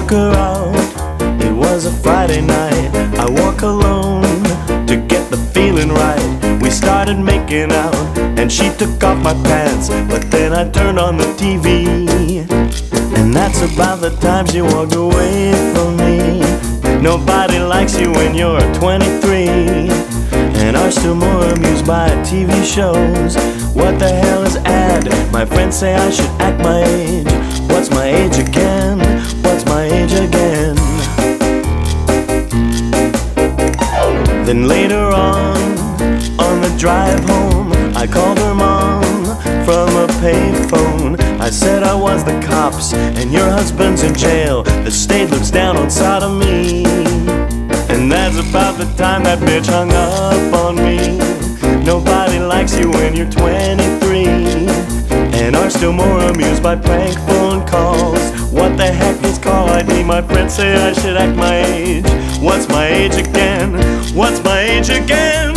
took her out. It was a Friday night. I walk alone to get the feeling right. We started making out and she took off my pants, but then I turned on the TV, and that's about the time she walked away from me. Nobody likes you when you're 23 and are still more amused by TV shows. What the hell is ad? My friends say I should act my age. What's my age again? What's my age again? Then later on the drive home, I called her mom from a payphone. I said I was the cops and your husband's in jail. The state looks down on sodomy. And that's about the time that bitch hung up on me. Nobody likes you when you're 23 and are still more amused by prank phone calls. What the heck is call ID? My friends say I should act my age. What's my age again? What's my age again?